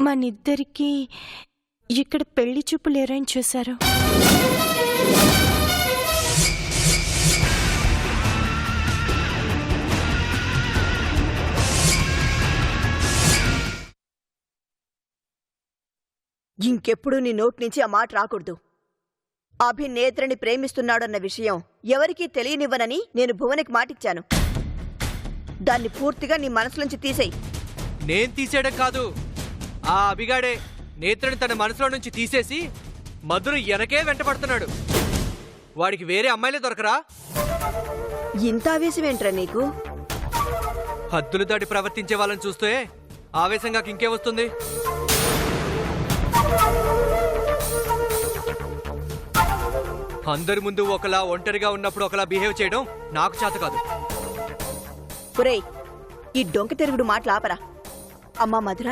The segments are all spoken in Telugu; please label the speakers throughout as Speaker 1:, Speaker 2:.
Speaker 1: మనిద్దరికీ ఇక్కడ పెళ్లి చూపులు అరేంజ్ చేశారు.
Speaker 2: ఇంకెప్పుడు నీ నోటి నుంచి ఆ మాట రాకూడదు. అభినేత్రని ప్రేమిస్తున్నాడన్న విషయం ఎవరికీ తెలియనివ్వనని నేను భువనకి మాటిచ్చాను. దాన్ని పూర్తిగా నీ మనసులోంచి తీసేయి.
Speaker 3: నేను తీసేయడం కాదు, ఆ అభిగాడే నేత్రని తన మనసులో నుంచి తీసేసి మధును వెనకే వెంటపడుతున్నాడు. వాడికి వేరే అమ్మాయిలే దొరకరా?
Speaker 2: ఇంత ఆవేశమేంట్రా నీకు?
Speaker 3: హద్దులు దాటి ప్రవర్తించే వాళ్ళని చూస్తే ఆవేశంగా ఇంకే వస్తుంది. అందరి ముందు ఒకలా, ఒంటరిగా ఉన్నప్పుడు ఒకలా బిహేవ్ చేయడం నాకు చేత కాదు.
Speaker 2: పురేయ్, ఈ డొంక తిరుగుడు మాటలు ఆపరా. అమ్మా మధుర,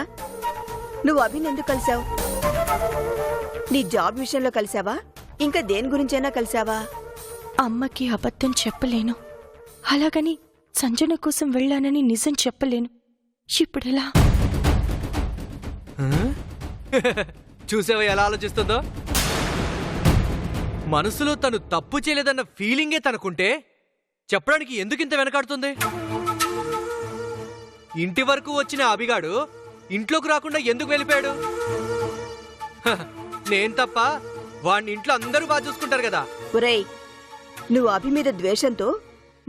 Speaker 2: నువ్వు అభిని ఎందుకు కలిశావు? నీ జాబ్ విషయంలో కలిశావా? ఇంకా దేని గురించైనా కలిశావా?
Speaker 1: అమ్మకి అబద్ధం చెప్పలేను, అలాగని సంజన కోసం వెళ్ళానని నిజం చెప్పలేను. ఇప్పుడెలా?
Speaker 3: చూసావా ఎలా ఆలోచిస్తుందో? మనసులో తను తప్పు చేయలేదన్న ఫీలింగే తనకుంటే చెప్పడానికి ఎందుకింత వెనకాడుతుంది? ఇంటి వరకు వచ్చిన అభిగాడు ఇంట్లోకి రాకుండా ఎందుకు వెళ్ళిపోయాడు? నేను తప్ప వాడిని ఇంట్లో అందరూ బాగా చూసుకుంటారు కదా.
Speaker 2: పురేయ్, నువ్వు అభి మీద ద్వేషంతో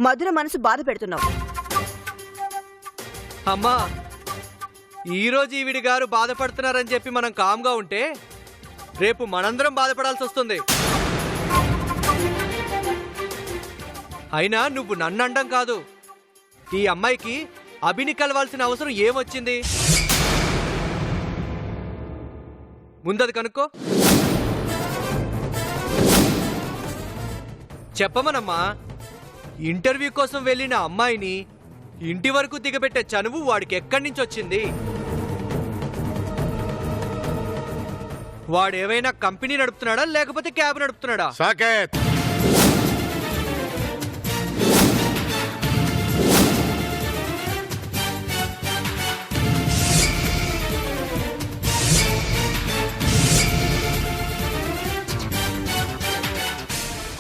Speaker 2: మధుర మనసు బాధ పెడుతున్నావు.
Speaker 3: అమ్మా, ఈరోజు ఈవిడి గారు బాధపడుతున్నారని చెప్పి మనం కామ్గా ఉంటే రేపు మనందరం బాధపడాల్సి వస్తుంది. అయినా నువ్వు నన్ను అండం కాదు, ఈ అమ్మాయికి అభిని కలవాల్సిన అవసరం ఏమొచ్చింది? ముందది కనుక్కో. చెప్పమనమ్మా, ఇంటర్వ్యూ కోసం వెళ్ళిన అమ్మాయిని ఇంటి వరకు దిగబెట్టే చనువు వాడికి ఎక్కడి నుంచి వచ్చింది? వాడేవైనా కంపెనీ నడుపుతున్నాడా లేకపోతే క్యాబ్ నడుపుతున్నాడా?
Speaker 4: సాకేత్,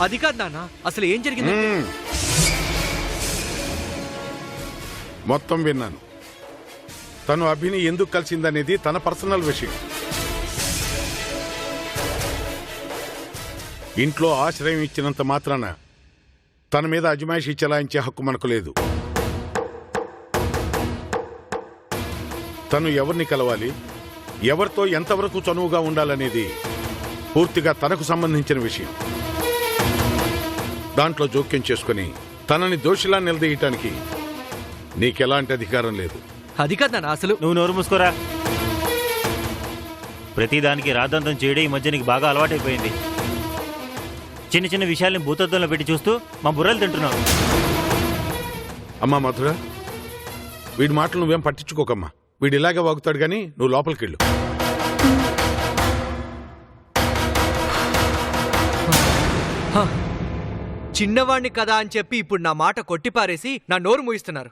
Speaker 3: అది కాదు నాన్న, అసలు ఏం జరిగింది?
Speaker 4: మొత్తం విన్నాను. తను అభిని ఎందుకు కలిసిందనేది తన పర్సనల్ విషయం. ఇంట్లో ఆశ్రయం ఇచ్చినంత మాత్రాన తన మీద అజమాయిషీ చెలాయించే హక్కు మనకు లేదు. తను ఎవరిని కలవాలి, ఎవరితో ఎంతవరకు చనువుగా ఉండాలనేది పూర్తిగా తనకు సంబంధించిన విషయం. దాంట్లో జోక్యం చేసుకుని తనని దోషిలా నిలదీయటానికి నీకెలాంటి అధికారం లేదు.
Speaker 3: అది కాదు నాన్న, అసలు
Speaker 5: నువ్వు నోరు మూసుకోరా. ప్రతిదానికి రాద్ధాంతం చేయడం ఈ మధ్య నీకు బాగా అలవాటైపోయింది. చిన్న చిన్న విషయాల్ని భూతత్వంలో పెట్టి చూస్తూ మా బుర్రలు తింటున్నావు.
Speaker 4: అమ్మా మధుర, వీడి మాటలు నువ్వేం పట్టించుకోకమ్మా. వీడు ఇలాగే వాగుతాడు గాని నువ్వు లోపలికెళ్ళు.
Speaker 3: చిన్నవాణ్ణి కదా అని చెప్పి ఇప్పుడు నా మాట కొట్టిపారేసి నా నోరు మూయిస్తున్నారు.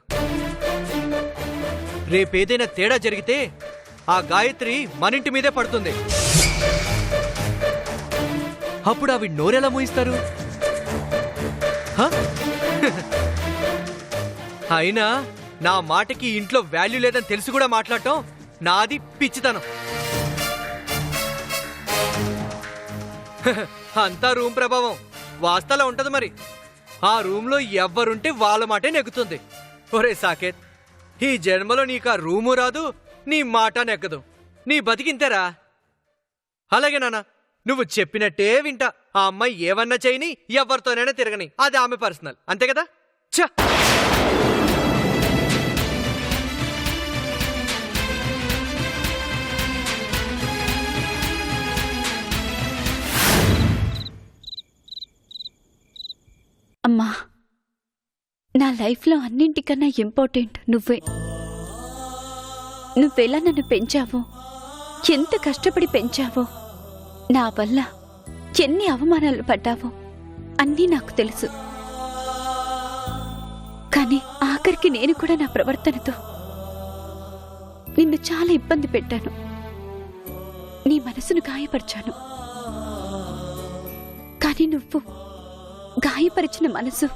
Speaker 3: రేపేదైనా తేడా జరిగితే ఆ గాయత్రి మనింటి మీదే పడుతుంది. అప్పుడు అవి నోరెలా మూయిస్తారు? అయినా నా మాటకి ఇంట్లో వాల్యూ లేదని తెలిసి కూడా మాట్లాడటం నాది పిచ్చితనం. అంతా రూమ్ ప్రభావం, వాస్తలా ఉంటది. మరి ఆ రూమ్లో ఎవ్వరుంటే వాళ్ళ మాటే నెగ్గుతుంది. ఒరే సాకేత్, ఈ జన్మలో నీకు ఆ రూము రాదు, నీ మాట నెగ్గదు. నీ బతికింతేరా. అలాగే నాన్న, నువ్వు చెప్పినట్టే వింటా. ఆ అమ్మాయి ఏమన్నా చేయని, ఎవరితోనైనా తిరగని, అది ఆమె పర్సనల్, అంతే కదా? ఛ!
Speaker 6: అమ్మా, నా లైఫ్లో అన్నింటికన్నా ఇంపార్టెంట్ నువ్వే. నువ్వెలా నన్ను పెంచావో, ఎంత కష్టపడి పెంచావో, నా వల్ల ఎన్ని అవమానాలు పడ్డావో అన్నీ నాకు తెలుసు. కానీ ఆఖరికి నేను కూడా నా ప్రవర్తనతో నిన్ను చాలా ఇబ్బంది పెట్టాను. నీ మనసును గాయపరిచాను. కానీ నువ్వు గాయపరిచిన మనసు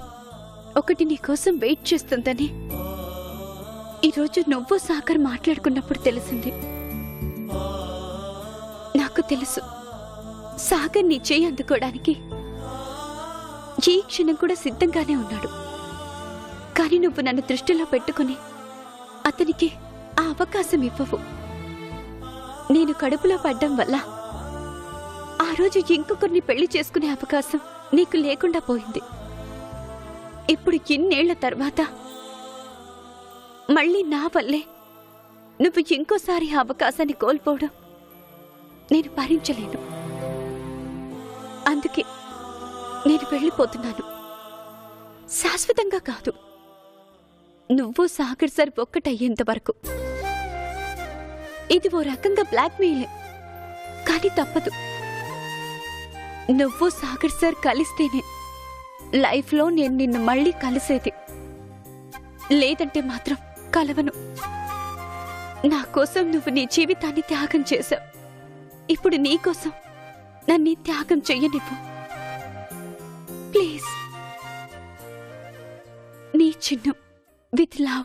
Speaker 6: ఒకటి నీకోసం వెయిట్ చేస్తుందని ఈరోజు నువ్వు సాగర్ మాట్లాడుకున్నప్పుడు తెలిసింది. నాకు తెలుసు సాగర్ నీ చేయి అందుకోవడానికి ఈ క్షణం కూడా సిద్ధంగానే ఉన్నాడు. కానీ నువ్వు నన్ను దృష్టిలో పెట్టుకుని అతనికి ఆ అవకాశం ఇవ్వవు. నేను కడుపులో పడ్డం వల్ల ఆ రోజు ఇంకొకరిని పెళ్లి చేసుకునే అవకాశం నీకు లేకుండా పోయింది. ఇప్పుడు ఇన్నేళ్ల తర్వాత మళ్ళీ నా వల్లే నువ్వు ఇంకోసారి ఆ అవకాశాన్ని కోల్పోవడం నేను భరించలేను. అందుకే నేను వెళ్ళిపోతున్నాను. శాశ్వతంగా కాదు, నువ్వు సాగర్ సార్ ఒక్కటయ్యేంత వరకు. ఇది ఓ రకంగా బ్లాక్మెయిలే, కానీ తప్పదు. నువ్వు సాగర్ సార్ కలిస్తేనే లైఫ్లో నేను నిన్ను మళ్ళీ కలిసేది. లేదంటే మాత్రం కలవను. నా కోసం నువ్వు నీ జీవితాన్ని త్యాగం చేశావు. ఇప్పుడు నీకోసం నన్ను త్యాగం చెయ్యనివ్వు ప్లీజ్. నీ చిన్ను విత్ లవ్.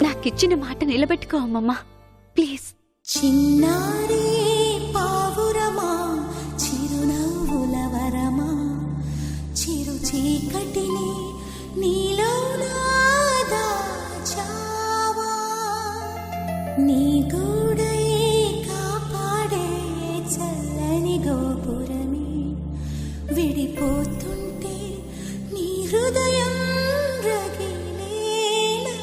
Speaker 6: నాకిచ్చిన మాట నిలబెట్టుకో అమ్మమ్మా ప్లీజ్.
Speaker 7: చిన్నారి పావురమా చిరునవ్వుల వరమా చిరు చీకటిని నీలో దాచావా నీ గూడై కాపాడే చల్లని గోపురమే విడిపోతుంటే నీ హృదయం రగిలేలా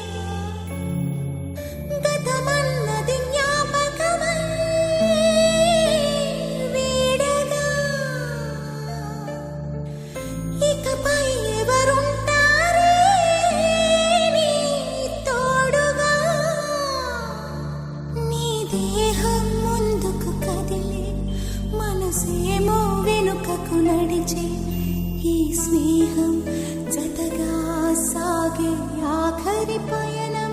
Speaker 7: గతమన్నది జ్ఞాపకమై వీడగా ఇకపై ఎవరుంటారే నీ తోడుగా నీ దేహం ముందుకు కదిలే మనసేమో వెనుకకు నడిచే ఈ స్నేహం జతగా సాగే ఆఖరి పయనంలో.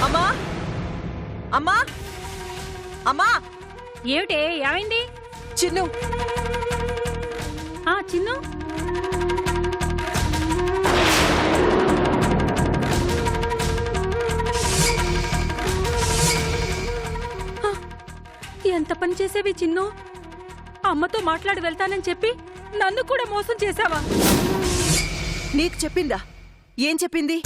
Speaker 2: అమ్మా అమ్మా అమ్మా
Speaker 8: ఏమిటే ఏమైంది?
Speaker 2: చిన్ను
Speaker 8: చిన్ను ఎంత పని చేసేవి చిన్ను? అమ్మతో మాట్లాడి వెళ్తానని చెప్పి నన్ను కూడా మోసం చేశావా?
Speaker 2: నీకు చెప్పిందా? ఏం చెప్పింది?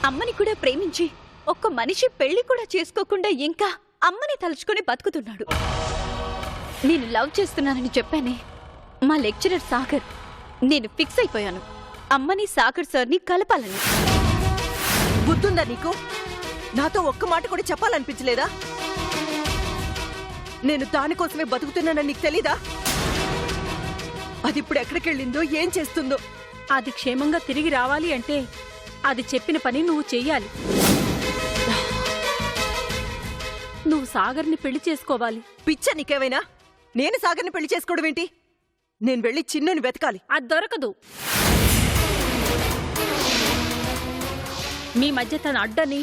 Speaker 6: అమ్మని కూడా ప్రేమించి ఒక్క మనిషి పెళ్లి కూడా చేసుకోకుండా ఇంకా అమ్మని తలుచుకొని బతుకుతున్నాడు. నేను లవ్ చేస్తున్నానని చెప్పానే మా లెక్చరర్ సాగర్. నేను ఫిక్స్ అయిపోయాను. అమ్మని సాగర్ సార్ని కలపాలని.
Speaker 2: బుద్ధుందా నీకు? నాతో ఒక్క మాట కూడా చెప్పాలనిపించలేదా? నేను దానికోసమే బతుకుతున్నానని నీకు తెలీదా? అది ఇప్పుడు ఎక్కడికెళ్ళిందో, ఏం చేస్తుందో?
Speaker 8: అది క్షేమంగా తిరిగి రావాలి అంటే అది చెప్పిన పని నువ్వు చెయ్యాలి. నువ్వు సాగర్ని పెళ్లి చేసుకోవాలి.
Speaker 2: పిచ్చ నీకేమైనా? నేను సాగర్ని పెళ్లి చేసుకోవడం ఏంటి? నేను వెళ్ళి చిన్నుని వెతకాలి.
Speaker 8: అది దొరకదు. మీ మధ్య తన అడ్డని,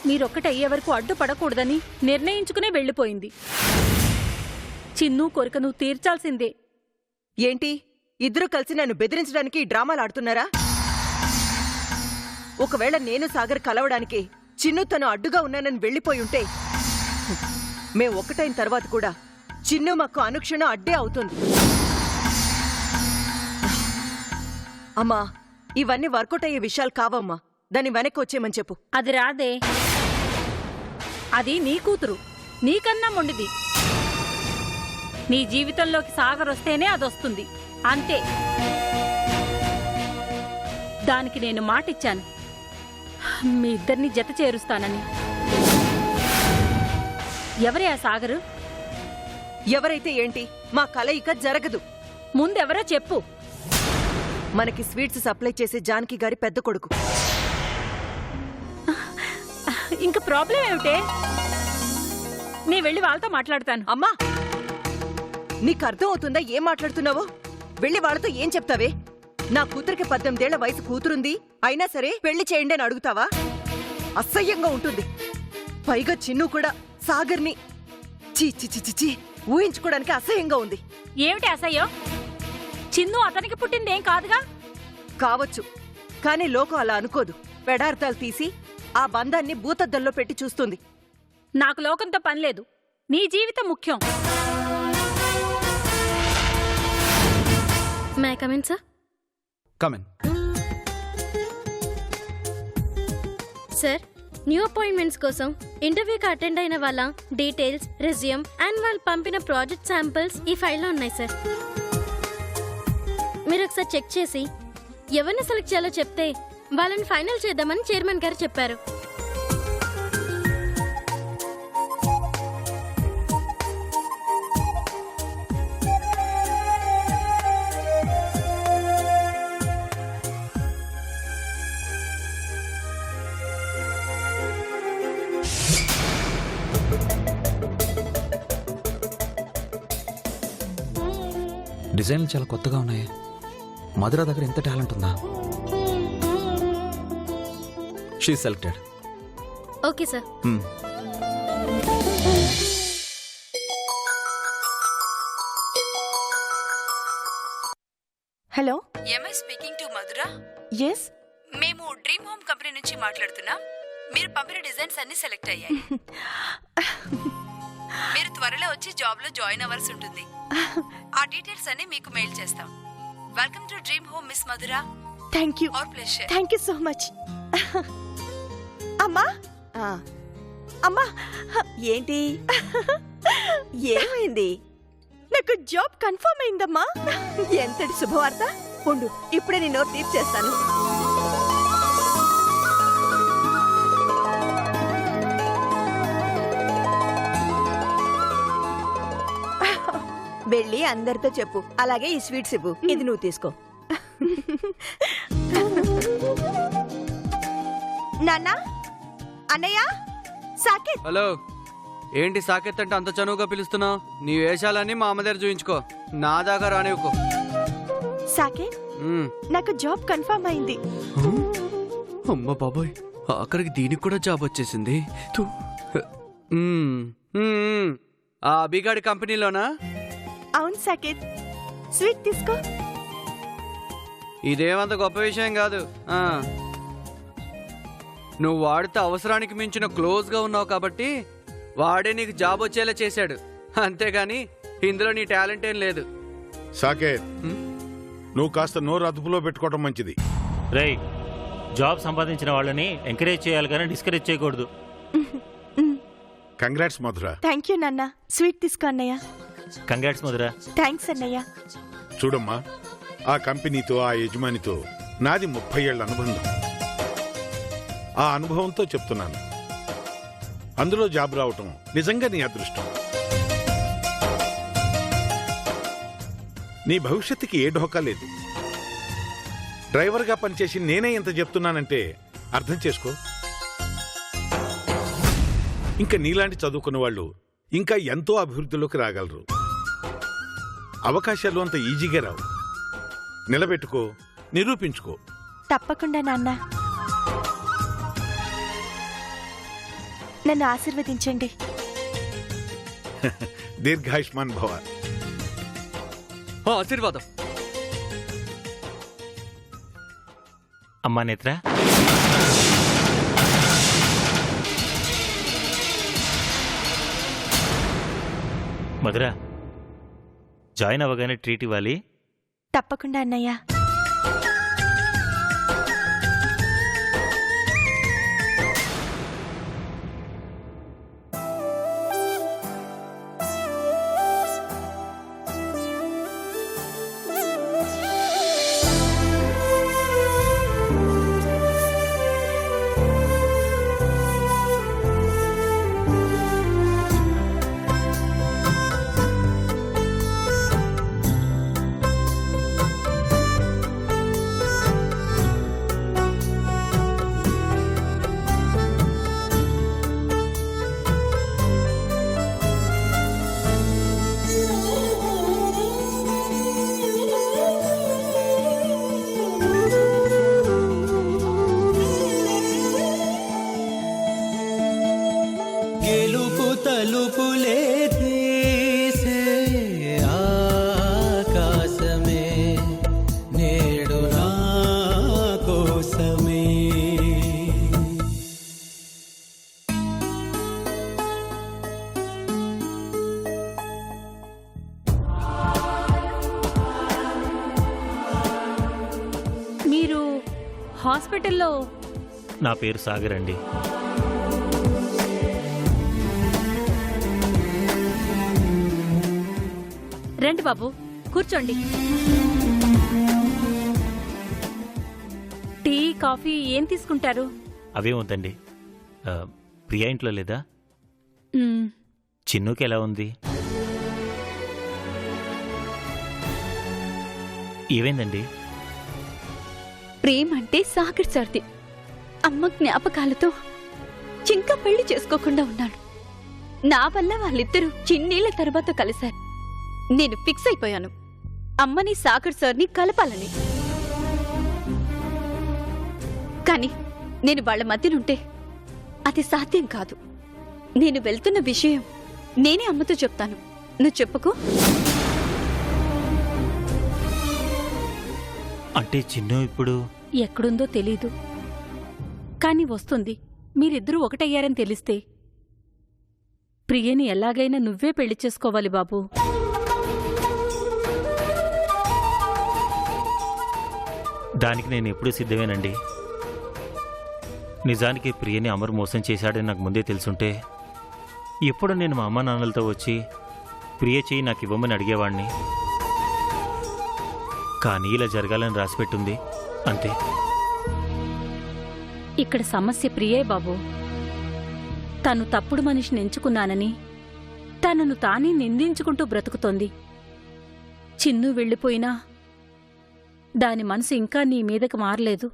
Speaker 8: మీరొక్కటయ్యే వరకు అడ్డుపడకూడదని నిర్ణయించుకునే వెళ్ళిపోయింది. చిన్ను కోరిక నువ్వు తీర్చాల్సిందే.
Speaker 2: ఏంటి, ఇద్దరూ కలిసి నన్ను బెదిరించడానికి ఈ డ్రామాలు ఆడుతున్నారా? ఒకవేళ నేను సాగర్ కలవడానికి చిన్ను తను అడ్డుగా ఉన్నానని వెళ్ళిపోయి ఉంటే, మేం ఒక్కటైన తర్వాత కూడా చిన్ను మాకు అనుక్షణం అడ్డే అవుతుంది. అమ్మా, ఇవన్నీ వర్కౌట్ అయ్యే విషయాలు కావమ్మా. దాన్ని వెనక్కి వచ్చేయమని చెప్పు.
Speaker 8: అది రాదే. అది నీ కూతురు, నీకన్నా మొండిది. నీ జీవితంలోకి సాగర్ వస్తేనే అదొస్తుంది, అంతే. దానికి నేను మాటిచ్చాను, మీ ఇద్దరిని జత చేరుస్తానని. ఎవరే ఆ సాగరు?
Speaker 2: ఎవరైతే ఏంటి, మా కలయిక జరగదు.
Speaker 8: ముందెవరో చెప్పు.
Speaker 2: మనకి స్వీట్స్ సప్లై చేసే జానకి గారి పెద్ద కొడుకు.
Speaker 8: ఇంక ప్రాబ్లం ఏమిటే? నీ వెళ్ళి వాళ్ళతో మాట్లాడతాను.
Speaker 2: అమ్మా, నీకు అర్థం అవుతుందా ఏం మాట్లాడుతున్నావో? వెళ్ళి వాళ్ళతో ఏం చెప్తావే? నా కూతురికి 18 ఏళ్ల వయసు కూతురుంది, అయినా సరే పెళ్లి చేయండి అని అడుగుతావా? అసహ్యంగా ఉంటుంది. పైగా చిన్ను కూడా సాగర్ని చీ చీ చీ చీ చీ ఊహించుకోవడానికి అసహ్యంగా ఉంది.
Speaker 8: ఏమిటి అసహ్యం? చిన్ను అతనికి పుట్టిందేం కాదుగా.
Speaker 2: కావచ్చు, కానీ లోకం అలా అనుకోదు. పెడార్థాలు తీసి ఆ బంధాన్ని భూతద్దంలో పెట్టి చూస్తుంది.
Speaker 8: నాకు లోకంతో పనిలేదు, నీ జీవితం ముఖ్యం.
Speaker 9: May come in sir?
Speaker 10: Come in.
Speaker 9: Sir, new appointments కోసం ఇంటర్వ్యూకి అటెండ్ అయిన వాళ్ళ డీటెయిల్స్, రెజ్యూమ్ అండ్ వాళ్ళు పంపిన ప్రాజెక్ట్ శాంపిల్స్ ఈ ఫైల్లో ఉన్నాయి సార్. మీరు ఒకసారి చెక్ చేసి ఎవరిని సెలెక్ట్ చేయాలో చెప్తే వాళ్ళని ఫైనల్ చేద్దామని చైర్మన్ గారు చెప్పారు.
Speaker 10: డిజైన్లు చాలా కొత్తగా ఉన్నాయి. మధుర దగ్గర ఎంత టాలెంట్ ఉందా? She selected.
Speaker 9: Okay sir.
Speaker 1: Hello,
Speaker 11: am I speaking to Madhura?
Speaker 1: Yes.
Speaker 11: మేము డ్రీమ్ హోమ్ కంపెనీ నుంచి మాట్లాడుతున్నాం. మీరు పంపిన డిజైన్స్ అన్ని సెలెక్ట్ అయ్యాయి. మీరు త్వరలో వచ్చి జాబ్ లో జాయిన్ అవ్వాల్సి ఉంటుంది. ఆ డీటెయిల్స్ అన్ని మీకు మెయిల్ చేస్తాం. Welcome to dream home miss Madhura.
Speaker 1: Thank you.
Speaker 11: Our pleasure.
Speaker 1: Thank you so much. అమ్మా,
Speaker 2: అమ్మా, ఏంటి ఏమైంది?
Speaker 1: నాకు జాబ్ కన్ఫర్మ్ అయిందమ్మా.
Speaker 2: ఎంతటి శుభవార్త! ఉండు, ఇప్పుడే నీ నోట్ తీర్చేస్తాను. చేస్తాను. వెళ్ళి అందరితో చెప్పు. అలాగే ఈ స్వీట్స్ ఇవ్వు. ఇది నువ్వు తీసుకో.
Speaker 1: నాన్నా, అన్నయ్య, సాకేత్.
Speaker 3: హలో, ఏంటి సాకేత్ అంటే అంత చనువుగా పిలుస్తున్నావు? నీ వేషాలన్నీ మా అమ్మ దగ్గర చూయించుకో, నా దాకా రానివ్వకో.
Speaker 1: సాకేత్, నాకు జాబ్ కన్ఫర్మ్ అయింది.
Speaker 3: అమ్మ బాబోయ్, ఆఖరికి దీనికి కూడా జాబ్ వచ్చేసింది. ఆ అభిగాడి కంపెనీలోనా?
Speaker 1: అవును సాకేత్, స్వీట్ తీసుకో.
Speaker 3: ఇదేమంత గొప్ప విషయం కాదు. నువ్వు వాడితో అవసరానికి మించిన క్లోజ్గా ఉన్నావు కాబట్టి వాడే నీకు జాబ్ వచ్చేలా చేశాడు, అంతేగాని ఇందులో నీ టాలెంట్ ఏం లేదు.
Speaker 4: సాకేత్, నువ్వు కాస్త నోరు అదుపులో పెట్టుకోవడం మంచిది.
Speaker 5: రేయ్, జాబ్ సంపాదించిన వాళ్ళని ఎంకరేజ్ చేయాలి కానీ డిస్కరేజ్ చేయకూడదు.
Speaker 4: కంగ్రాట్స్ మధుర.
Speaker 1: థ్యాంక్ యూ నాన్న. స్వీట్ తీసుకో అన్నయ్య.
Speaker 5: కంగ్రాట్స్ మధురా.
Speaker 1: థ్యాంక్స్ అన్నయ్య.
Speaker 4: చూడమ్మా, ఆ కంపెనీతో ఆ యజమానితో నాది 30 ఏళ్ల అనుబంధం. ఆ అనుభవంతో చెప్తున్నాను, అందులో జాబ్ రావటం నిజంగా నీ అదృష్టం. నీ భవిష్యత్తుకి ఏ ఢోకా లేదు. డ్రైవర్గా పనిచేసి నేనే ఇంత చెప్తున్నానంటే అర్థం చేసుకో. ఇంకా నీలాంటి చదువుకున్న వాళ్ళు ఇంకా ఎంతో అభివృద్ధిలోకి రాగలరు. అవకాశాలు అంత ఈజీగా రావు. నిలబెట్టుకో, నిరూపించుకో.
Speaker 1: తప్పకుండా నాన్న, నన్ను ఆశీర్వదించండి.
Speaker 4: దీర్ఘాయుష్మాన్ భవ.
Speaker 3: ఆశీర్వాదం.
Speaker 5: అమ్మా నేత్ర, మధుర, జాయిన్ అవ్వగానే ట్రీట్ ఇవ్వాలి.
Speaker 1: తప్పకుండా అన్నయ్య.
Speaker 12: తలుపులే తీసే ఆకాశమే నేడు నా కోసమే.
Speaker 8: మీరు హాస్పిటల్లో?
Speaker 5: నా పేరు సాగర్ అండి.
Speaker 8: రండి బాబు, కూర్చోండి. టీ, కాఫీ ఏం తీసుకుంటారు?
Speaker 5: అవే వద్దండి. ప్రియా ఇంట్లో లేదా? చిన్నుకి ఎలా ఉంది? ఏమైందండి?
Speaker 6: ప్రేమ అంటే సాగర్ సర్ది. అమ్మ జ్ఞాపకాలతో ఇంకా పెళ్లి చేసుకోకుండా ఉన్నాడు. నా వల్ల వాళ్ళిద్దరూ చిన్నేళ్ల తర్వాత కలిశారు. నేను ఫిక్స్ అయిపోయాను, అమ్మని సాగర్ సార్ని కలపాలని. కానీ నేను వాళ్ళ మధ్యనుంటే అది సాధ్యం కాదు. నేను వెళ్తున్న విషయం నేనే అమ్మతో చెప్తాను, నువ్వు చెప్పుకో.
Speaker 5: అంటే చిన్ను ఇప్పుడు
Speaker 8: ఎక్కడుందో తెలీదు, కానీ వస్తుంది. మీరిద్దరూ ఒకటయ్యారని తెలిస్తే ప్రియని ఎలాగైనా నువ్వే పెళ్లి చేసుకోవాలి బాబు.
Speaker 5: దానికి నేను ఎప్పుడూ సిద్ధమేనండి. నిజానికి ప్రియని అమర్ మోసం చేశాడని నాకు ముందే తెలుసుంటే ఎప్పుడు నేను మా అమ్మ నాన్నలతో వచ్చి ప్రియ చెయ్యి నాకు ఇవ్వమని అడిగేవాణ్ణి. కానీ ఇలా జరగాలని రాసిపెట్టుంది అంతే.
Speaker 8: ఇక్కడ సమస్య ప్రియే బాబు. తను తప్పుడు మనిషిని ఎంచుకున్నానని తనను తానే నిందించుకుంటూ బ్రతుకుతోంది. చిన్ను వెళ్ళిపోయినా దాని మనసు ఇంకా నీ మీదకి మారలేదు.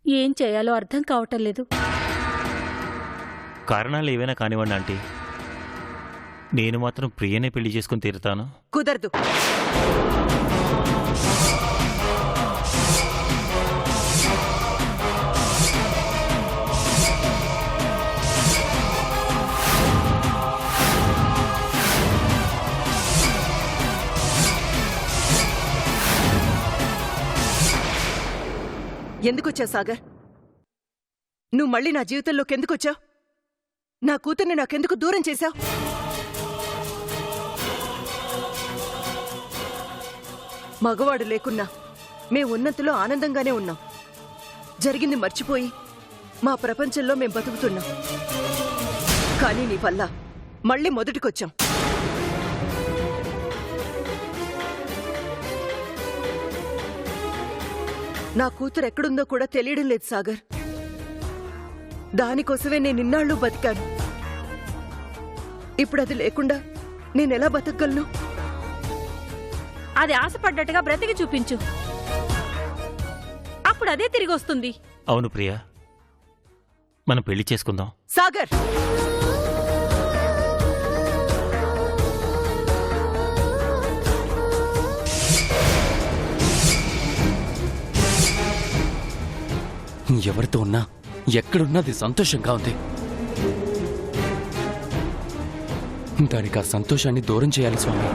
Speaker 8: ఏం చేయాలో అర్థం కావటం లేదు.
Speaker 5: కారణాలు ఏవైనా కానివ్వండి ఆంటీ, నేను మాత్రం ప్రియనే పెళ్లి చేసుకుని తీరుతాను.
Speaker 2: కుదరదు. ఎందుకొచ్చావు సాగర్? నువ్వు మళ్ళీ నా జీవితంలోకి ఎందుకొచ్చావు? నా కూతుర్ని నాకెందుకు దూరం చేశావు? మగవాడు లేకున్నా మేం ఉన్నంతలో ఆనందంగానే ఉన్నాం. జరిగింది మర్చిపోయి మా ప్రపంచంలో మేం బతుకుతున్నాం. కానీ నీ వల్ల మళ్ళీ మొదటికొచ్చాం.
Speaker 13: నా కూతురు ఎక్కడుందో కూడా తెలియడం లేదు సాగర్. దానికోసమే నేను ఇన్నాళ్ళు బతికాను. ఇప్పుడు అది లేకుండా నేనెలా బతకగలను?
Speaker 8: అది ఆశపడ్డట్టుగా బ్రతికి చూపించు, అప్పుడు అదే తిరిగి వస్తుంది.
Speaker 5: అవును ప్రియా, మనం పెళ్లి చేసుకుందాం.
Speaker 13: సాగర్,
Speaker 10: ఎవరితో ఉన్నా ఎక్కడున్నది సంతోషంగా ఉంది. దానికి ఆ సంతోషాన్ని దూరం చేయాలి స్వామి.